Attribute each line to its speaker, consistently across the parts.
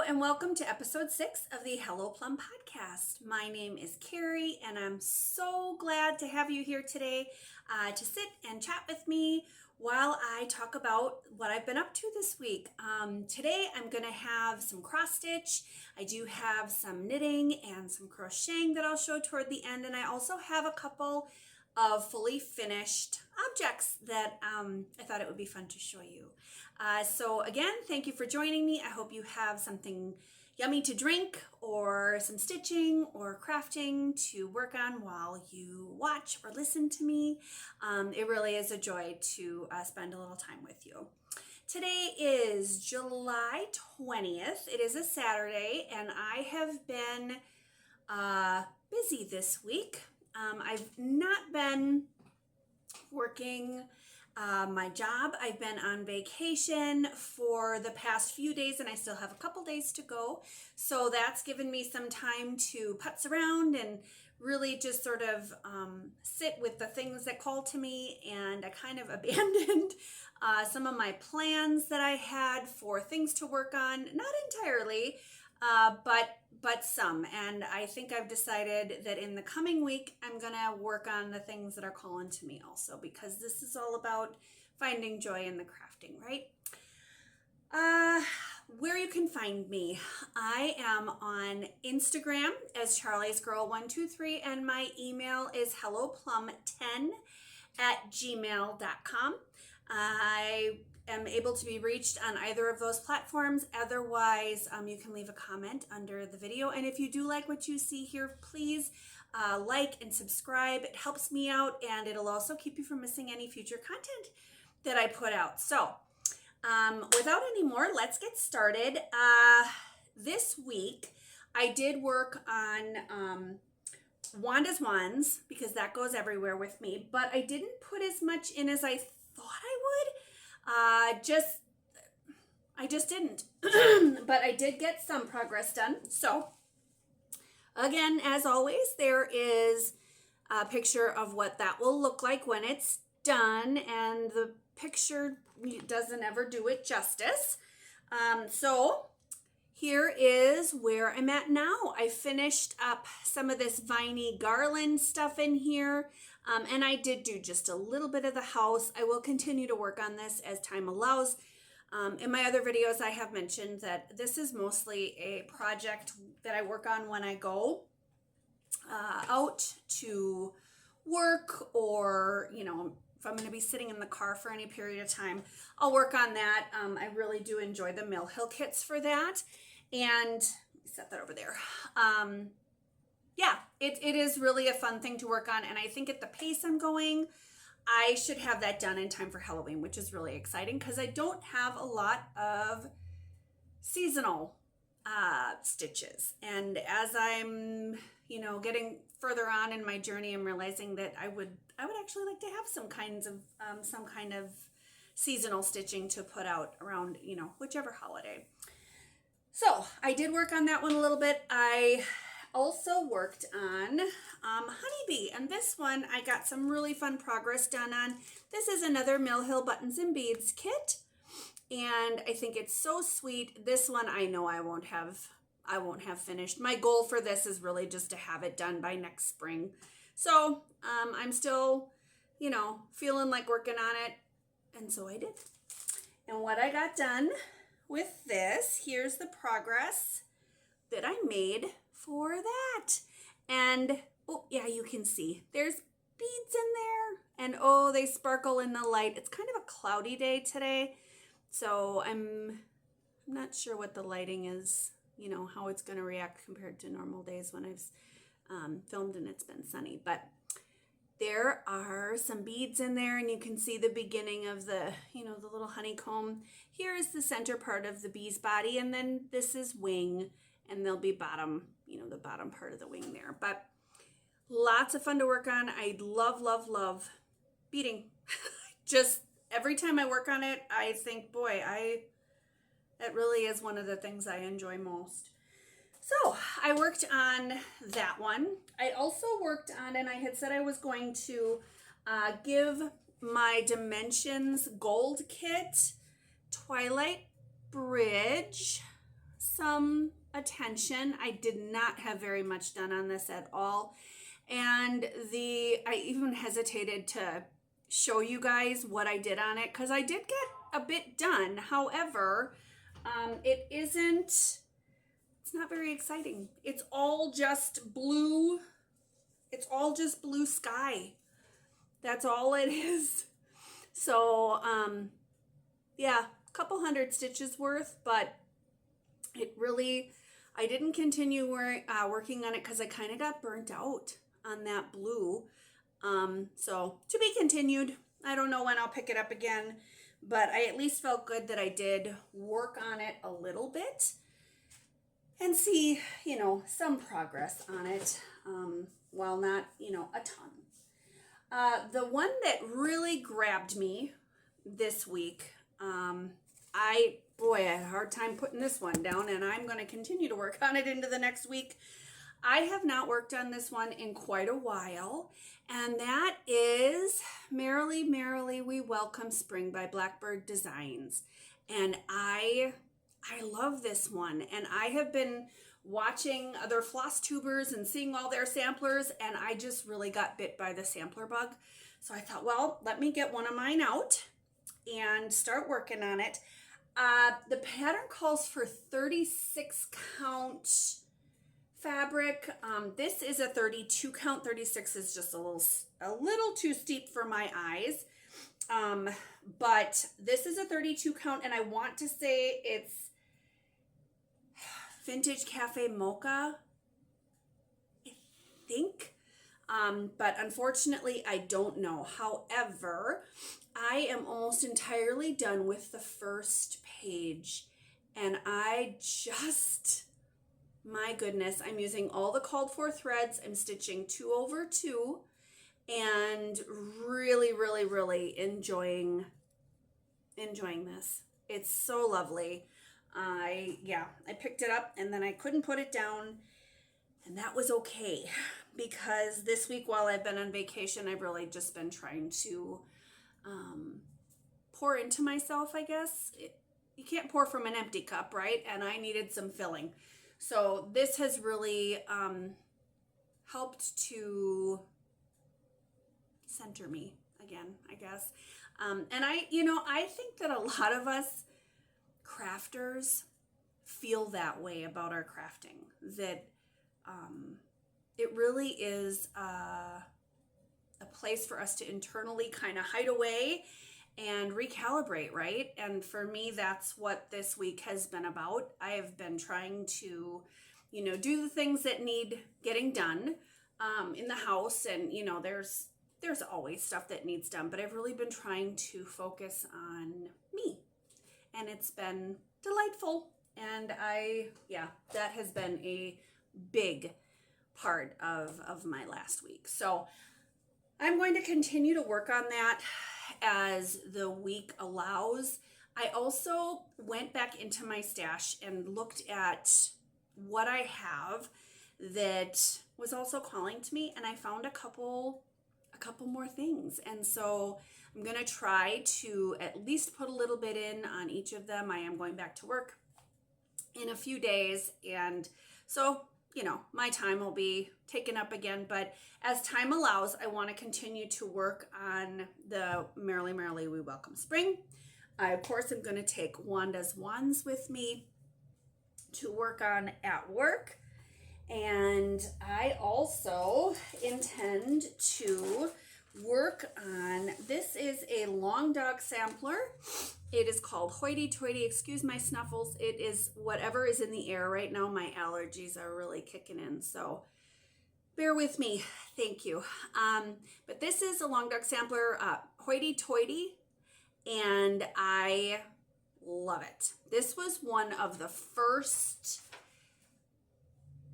Speaker 1: and welcome to episode 6 of the Hello Plum podcast. My name is Carrie and I'm so glad to have you here today to sit and chat with me while I talk about what I've been up to this week. Today I'm going to have some cross stitch. I do have some knitting and some crocheting that I'll show toward the end, and I also have a couple of fully finished objects that I thought it would be fun to show you. So again, thank you for joining me. I hope you have something yummy to drink or some stitching or crafting to work on while you watch or listen to me. It really is a joy to spend a little time with you. Today is July 20th. It is a Saturday and I have been busy this week. I've not been working my job. I've been on vacation for the past few days and I still have a couple days to go. So that's given me some time to putz around and really just sort of sit with the things that call to me. And I kind of abandoned some of my plans that I had for things to work on. Not entirely, but some. And I think I've decided that in the coming week, I'm going to work on the things that are calling to me also, because this is all about finding joy in the crafting, right? Where you can find me, I am on Instagram as Charlie's Girl 123, and my email is helloplum10@gmail.com. I am able to be reached on either of those platforms. Otherwise, you can leave a comment under the video. And if you do like what you see here, please like and subscribe. It helps me out, and it'll also keep you from missing any future content that I put out. So without any more, let's get started. This week, I did work on Wanda's wands, because that goes everywhere with me, but I didn't put as much in as I thought I would. I just didn't, but I did get some progress done. So again, as always, there is a picture of what that will look like when it's done, and the picture doesn't ever do it justice. So here is where I'm at now. I finished up some of this viney garland stuff in here. And I did do just a little bit of the house. I will continue to work on this as time allows. In my other videos, I have mentioned that this is mostly a project that I work on when I go out to work, or, you know, if I'm going to be sitting in the car for any period of time, I'll work on that. I really do enjoy the Mill Hill kits for that. And set that over there. Yeah, it is really a fun thing to work on, and I think at the pace I'm going, I should have that done in time for Halloween, which is really exciting because I don't have a lot of seasonal stitches. And as I'm, you know, getting further on in my journey, I'm realizing that I would actually like to have some kind of seasonal stitching to put out around, you know, whichever holiday. So I did work on that one a little bit. I also worked on Honeybee, and this one I got some really fun progress done on. This is another Mill Hill Buttons and Beads kit, and I think it's so sweet. This one I know I won't have finished. My goal for this is really just to have it done by next spring. So I'm still, you know, feeling like working on it, and so I did. And what I got done with this, here's the progress that I made for that. And oh yeah, you can see there's beads in there, and oh, they sparkle in the light. It's kind of a cloudy day today, so I'm not sure what the lighting is, you know, how it's going to react compared to normal days when I've filmed and it's been sunny. But there are some beads in there, and you can see the beginning of the, you know, the little honeycomb. Here is the center part of the bee's body, and then this is wing, and there'll be bottom, you know, the bottom part of the wing there. But lots of fun to work on. I love, love, love beading. Just every time I work on it, I think, boy, that really is one of the things I enjoy most. So I worked on that one. I also worked on, and I had said I was going to give my Dimensions Gold Kit Twilight Bridge some attention. I did not have very much done on this at all. And I even hesitated to show you guys what I did on it because I did get a bit done. However, it's not very exciting. It's all just blue. It's all just blue sky. That's all it is. So, yeah, a couple hundred stitches worth, but I didn't continue working on it because I kind of got burnt out on that blue. So to be continued. I don't know when I'll pick it up again, but I at least felt good that I did work on it a little bit and see, some progress on it, while not, a ton. The one that really grabbed me this week, I had a hard time putting this one down, and I'm going to continue to work on it into the next week. I have not worked on this one in quite a while, and that is Merrily, Merrily We Welcome Spring by Blackbird Designs. And I love this one, and I have been watching other Flosstubers and seeing all their samplers, and I just really got bit by the sampler bug. So I thought, well, let me get one of mine out and start working on it. The pattern calls for 36 count fabric. This is a 32 count. 36 is just a little too steep for my eyes. But this is a 32 count, and I want to say it's Vintage Cafe Mocha, I think. But unfortunately, I don't know. However, I am almost entirely done with the first page, and my goodness, I'm using all the called for threads. I'm stitching 2 over 2 and really, really, really enjoying this. It's so lovely. I picked it up and then I couldn't put it down, and that was okay because this week while I've been on vacation, I've really just been trying to pour into myself, I guess. You can't pour from an empty cup, right? And I needed some filling. So this has really helped to center me again, I guess. And I think that a lot of us crafters feel that way about our crafting, that it really is a place for us to internally kind of hide away and recalibrate, right? And for me, that's what this week has been about. I have been trying to, do the things that need getting done in the house, and there's always stuff that needs done, but I've really been trying to focus on me, and it's been delightful. And that has been a big part of my last week. So I'm going to continue to work on that as the week allows. I also went back into my stash and looked at what I have that was also calling to me, and I found a couple more things. And so I'm going to try to at least put a little bit in on each of them. I am going back to work in a few days, and so my time will be taken up again, but as time allows, I want to continue to work on the Merrily, Merrily We Welcome Spring. I, of course, am going to take Wanda's Wands with me to work on at work, and I also intend to work on, this is a long dog sampler. It is called Hoity Toity. Excuse my snuffles. It is whatever is in the air right now. My allergies are really kicking in, so bear with me. Thank you. But this is a long dog sampler, Hoity Toity, and I love it. This was one of the first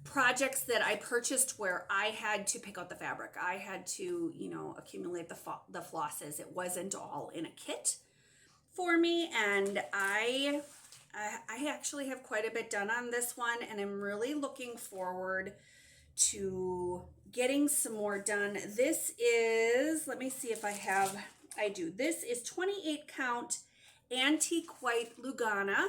Speaker 1: projects that I purchased where I had to pick out the fabric. I had to, accumulate the flosses. It wasn't all in a kit for me, and I actually have quite a bit done on this one, and I'm really looking forward to getting some more done. This is, let me see if I do. This is 28 count antique white Lugana,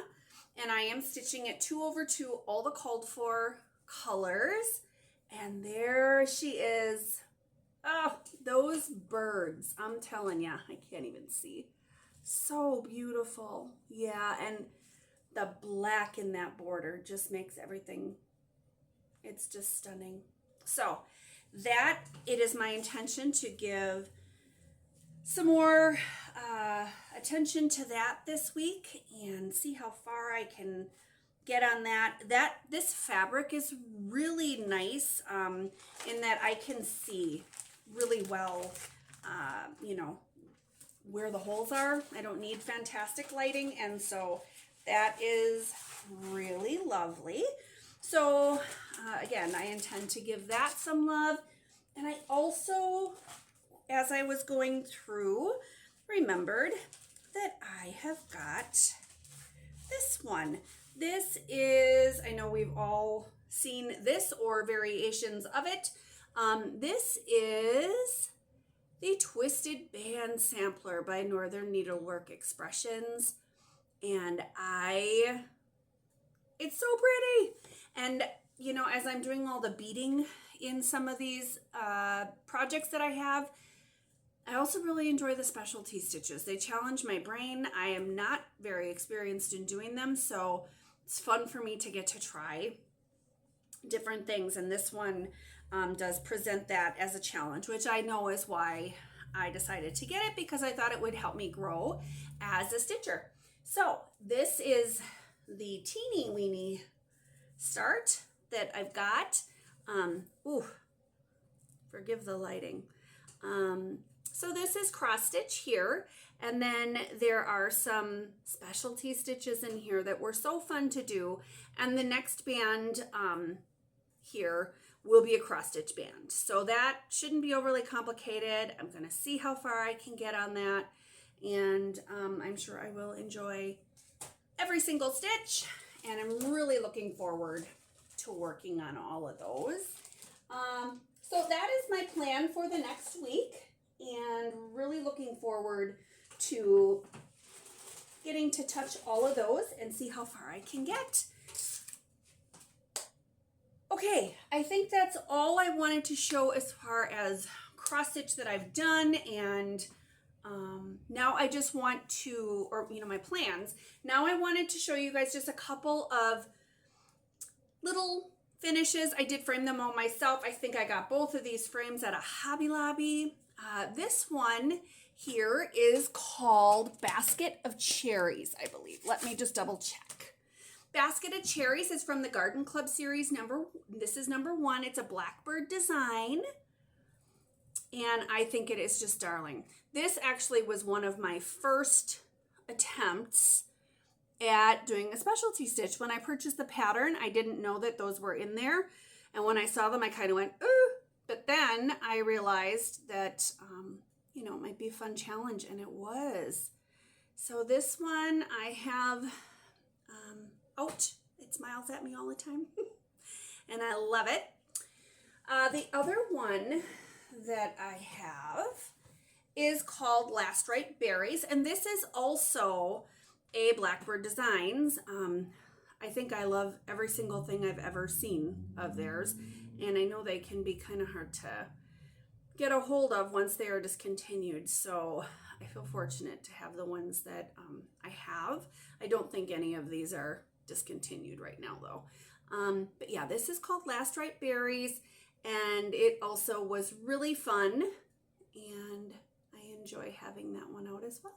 Speaker 1: and I am stitching it 2/2, all the called for colors. And there she is. Oh, those birds, I'm telling ya, I can't even see. So beautiful. Yeah, and the black in that border just makes everything, it's just stunning. So that, it is my intention to give some more attention to that this week and see how far I can get on that. This fabric is really nice in that I can see really well, you know, where the holes are. I don't need fantastic lighting, and so that is really lovely. So again, I intend to give that some love. And I also, as I was going through, remembered that I have got this one. This is, I know we've all seen this or variations of it. This is the Twisted Band Sampler by Northern Needlework Expressions. And it's so pretty. And, you know, as I'm doing all the beading in some of these projects that I have, I also really enjoy the specialty stitches. They challenge my brain. I am not very experienced in doing them, so it's fun for me to get to try different things. And this one does present that as a challenge, which I know is why I decided to get it, because I thought it would help me grow as a stitcher. So this is the teeny weeny start that I've got. Ooh, forgive the lighting. So this is cross stitch here, and then there are some specialty stitches in here that were so fun to do, and the next band here will be a cross stitch band. So that shouldn't be overly complicated. I'm going to see how far I can get on that, and I'm sure I will enjoy every single stitch, and I'm really looking forward to working on all of those. So that is my plan for the next week, and really looking forward to getting to touch all of those and see how far I can get. Okay, I think that's all I wanted to show as far as cross stitch that I've done, and now I just want to, or you know, my plans. Now I wanted to show you guys just a couple of little finishes. I did frame them all myself. I think I got both of these frames at a Hobby Lobby. This one here is called Basket of Cherries, I believe. Let me just double check. Basket of Cherries is from the Garden Club series. This is number 1. It's a Blackbird design, and I think it is just darling. This actually was one of my first attempts at doing a specialty stitch. When I purchased the pattern, I didn't know that those were in there, and when I saw them, I kind of went, ooh. But then I realized that, you know, it might be a fun challenge, and it was. So this one I have, out. It smiles at me all the time, and I love it. The other one that I have is called Last Ripe Berries, and this is also a Blackbird Designs. I think I love every single thing I've ever seen of theirs, and I know they can be kind of hard to get a hold of once they are discontinued, so I feel fortunate to have the ones that I have. I don't think any of these are discontinued right now though. But yeah, this is called Last Ripe Berries, and it also was really fun, and I enjoy having that one out as well.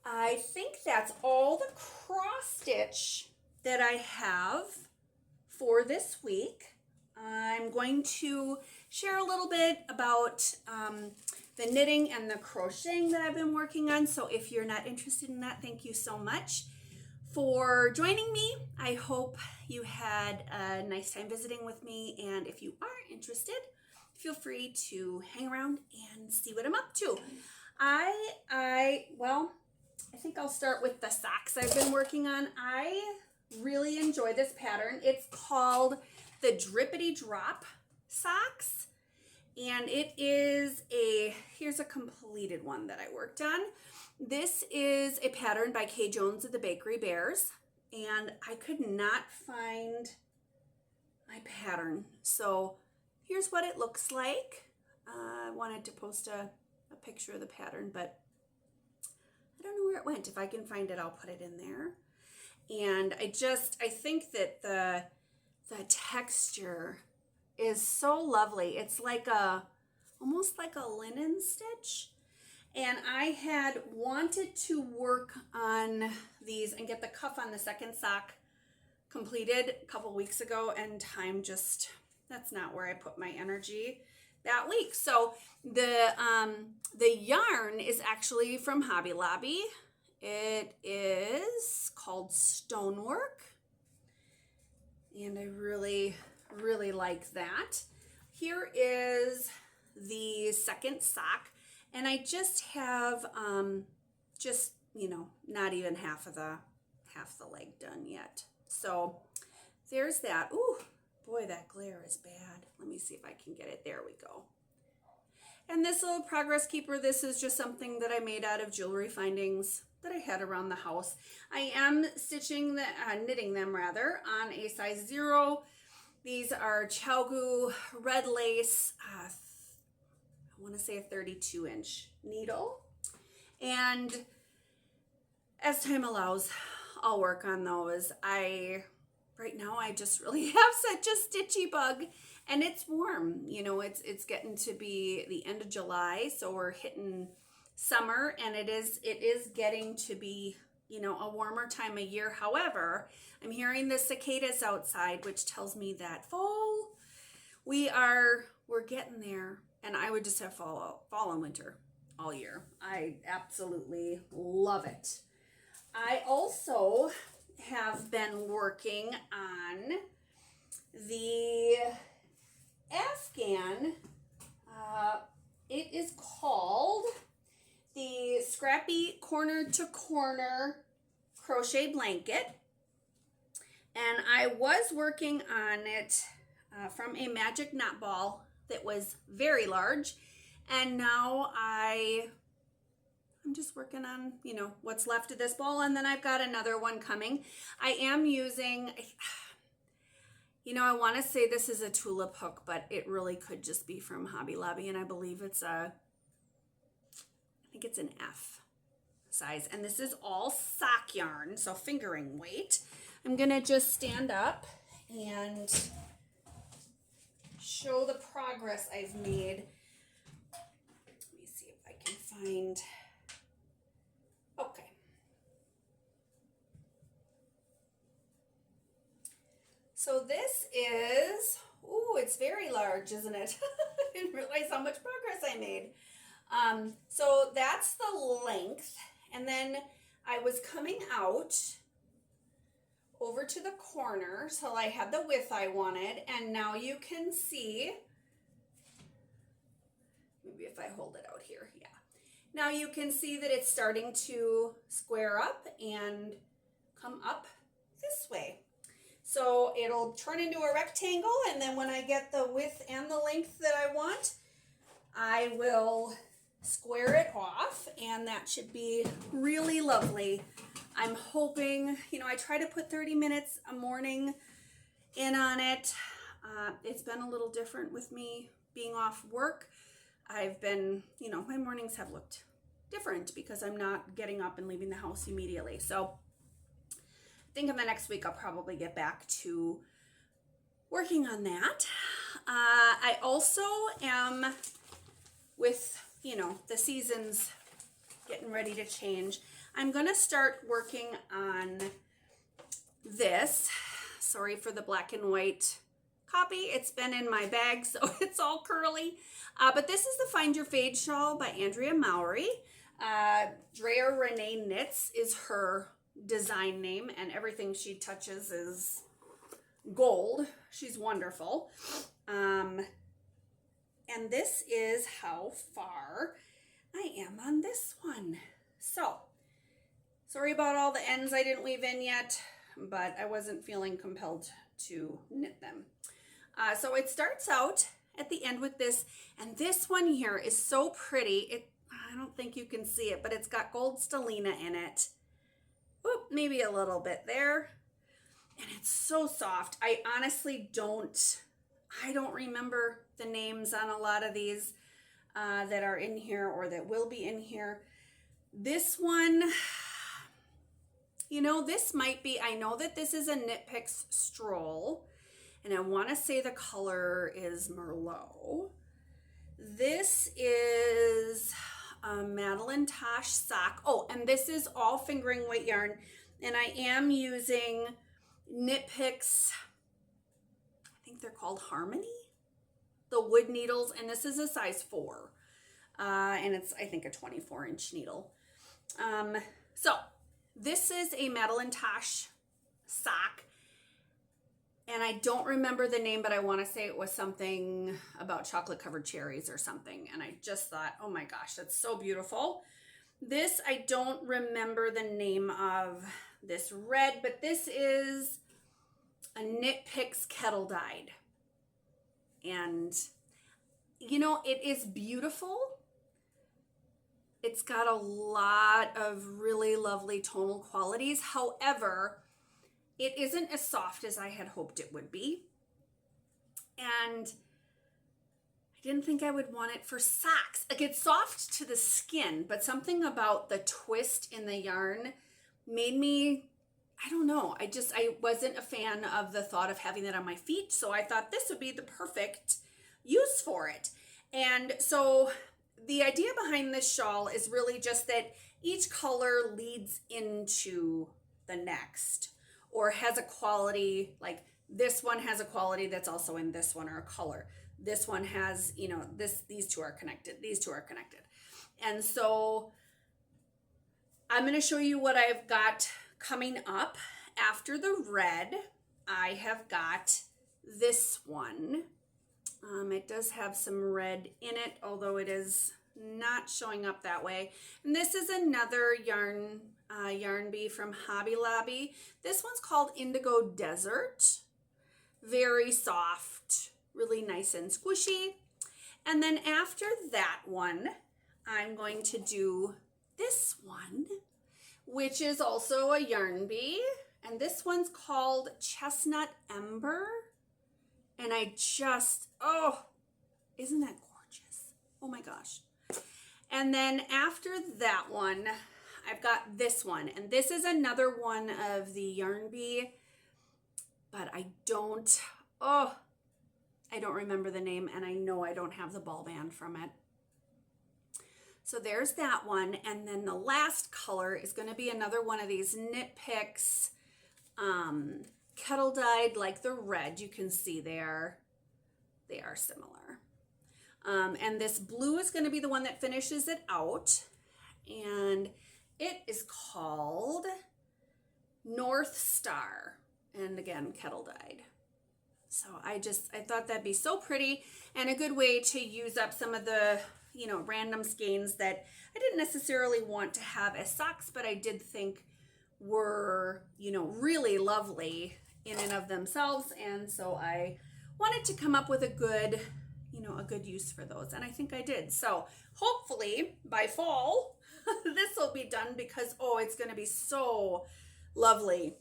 Speaker 1: I think that's all the cross stitch that I have for this week. I'm going to share a little bit about the knitting and the crocheting that I've been working on. So if you're not interested in that, thank you so much for joining me. I hope you had a nice time visiting with me, and if you are interested, feel free to hang around and see what I'm up to. Well, I think I'll start with the socks I've been working on. I really enjoy this pattern. It's called the Drippity Drop socks, And here's a completed one that I worked on. This is a pattern by Kay Jones of the Bakery Bears, and I could not find my pattern. So here's what it looks like. I wanted to post a picture of the pattern, but I don't know where it went. If I can find it, I'll put it in there. And I think that the texture is so lovely. It's like almost like a linen stitch. And I had wanted to work on these and get the cuff on the second sock completed a couple weeks ago, and time just, that's not where I put my energy that week. So the yarn is actually from Hobby Lobby. It is called Stonework, and I really, really like that. Here is the second sock, and I just have not even half the leg done yet. So there's that. Ooh, boy, that glare is bad. Let me see if I can get it. There we go. And this little progress keeper, this is just something that I made out of jewelry findings that I had around the house. I am knitting them on a size 0. These are Chalgu red lace, I want to say a 32-inch needle. And as time allows, I'll work on those. Right now I just really have such a stitchy bug, and it's warm. It's getting to be the end of July, so we're hitting summer, and it is getting to be, a warmer time of year. However, I'm hearing the cicadas outside, which tells me that fall, we're getting there, and I would just have fall and winter all year. I absolutely love it. I also have been working on the Afghan. It is called the Scrappy Corner to Corner Crochet Blanket. And I was working on it from a magic knot ball that was very large. And now I'm just working on, what's left of this ball, and then I've got another one coming. I am using, I want to say this is a tulip hook, but it really could just be from Hobby Lobby, and I believe I think it's an F size, and this is all sock yarn, so fingering weight. I'm gonna just stand up and show the progress I've made. Let me see if I can find. Okay. So this is, it's very large, isn't it? I didn't realize how much progress I made. So that's the length. And then I was coming out over to the corner, so I had the width I wanted. And now you can see, maybe if I hold it out here, yeah. Now you can see that it's starting to square up and come up this way. So it'll turn into a rectangle, and then when I get the width and the length that I want, I will square it off, and that should be really lovely. I'm hoping, I try to put 30 minutes a morning in on it. It's been a little different with me being off work. I've been, my mornings have looked different because I'm not getting up and leaving the house immediately. So I think in the next week I'll probably get back to working on that. I also am, with, the seasons getting ready to change, I'm going to start working on this. Sorry for the black and white copy. It's been in my bag, so it's all curly. But this is the Find Your Fade shawl by Andrea Mowry. Drea Renee Knits is her design name, and everything she touches is gold. She's wonderful. And this is how far I am on this one. So, sorry about all the ends I didn't weave in yet, but I wasn't feeling compelled to knit them. So it starts out at the end with this. And this one here is so pretty. I don't think you can see it, but it's got gold stellina in it. Oop, maybe a little bit there. And it's so soft. I honestly don't remember the names on a lot of these that are in here or that will be in here. This one, you know, this might be, I know that this is a Knit Picks Stroll, and I want to say the color is Merlot. This is a Madeline Tosh sock. Oh, and this is all fingering weight yarn, and I am using Knit Picks, I think they're called Harmony, the wood needles, and this is a size 4, and it's, I think, a 24-inch needle. So this is a Madeline Tosh sock, and I don't remember the name, but I want to say it was something about chocolate covered cherries or something, and I just thought, oh my gosh, that's so beautiful. This, I don't remember the name of this red, but this is a Knit Picks Kettle Dyed, and you know, it is beautiful. It's got a lot of really lovely tonal qualities. However, it isn't as soft as I had hoped it would be. And I didn't think I would want it for socks. Like, it's soft to the skin, but something about the twist in the yarn made me, I don't know, I wasn't a fan of the thought of having that on my feet. So I thought this would be the perfect use for it. And so the idea behind this shawl is really just that each color leads into the next, or has a quality, like this one has a quality that's also in this one, or a color. This one has, you know, these two are connected, these two are connected. And so I'm going to show you what I've got coming up after the red. I have got this one. It does have some red in it, although it is not showing up that way. And this is another yarn bee from Hobby Lobby. This one's called Indigo Desert. Very soft, really nice and squishy. And then after that one, I'm going to do this one, which is also a yarn bee. And this one's called Chestnut Ember. And I just, oh, isn't that gorgeous? Oh my gosh. And then after that one, I've got this one. And this is another one of the yarn bee, but I don't remember the name, and I know I don't have the ball band from it. So there's that one. And then the last color is going to be another one of these Knit Picks kettle dyed, like the red. You can see there, they are similar. And this blue is going to be the one that finishes it out. And it is called North Star. And again, kettle dyed. So I thought that'd be so pretty, and a good way to use up some of the, you know, random skeins that I didn't necessarily want to have as socks, but I did think were, you know, really lovely in and of themselves. And so I wanted to come up with a good, you know, a good use for those. And I think I did. So hopefully by fall, this will be done, because, oh, it's going to be so lovely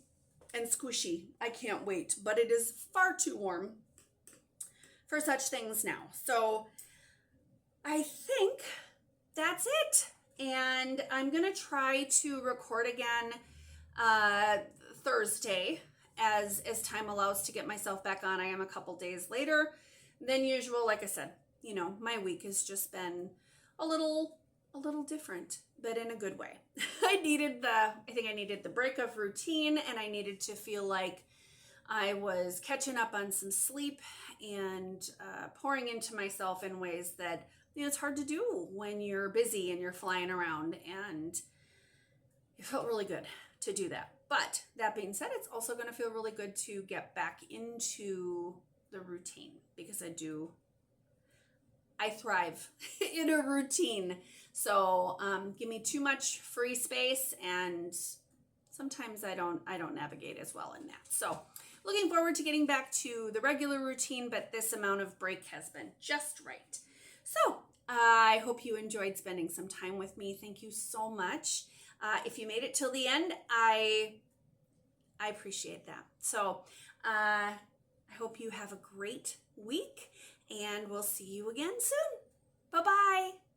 Speaker 1: and squishy. I can't wait, but it is far too warm for such things now. So I think that's it. And I'm going to try to record again Thursday as time allows to get myself back on. I am a couple days later than usual. Like I said, you know, my week has just been a little different, but in a good way. I think I needed the break of routine, and I needed to feel like I was catching up on some sleep and pouring into myself in ways that, you know, it's hard to do when you're busy and you're flying around, and it felt really good to do that. But that being said, it's also going to feel really good to get back into the routine, because I thrive in a routine. So give me too much free space and sometimes I don't navigate as well in that. So looking forward to getting back to the regular routine, but this amount of break has been just right. So I hope you enjoyed spending some time with me. Thank you so much. If you made it till the end, I appreciate that. So I hope you have a great week, and we'll see you again soon. Bye-bye.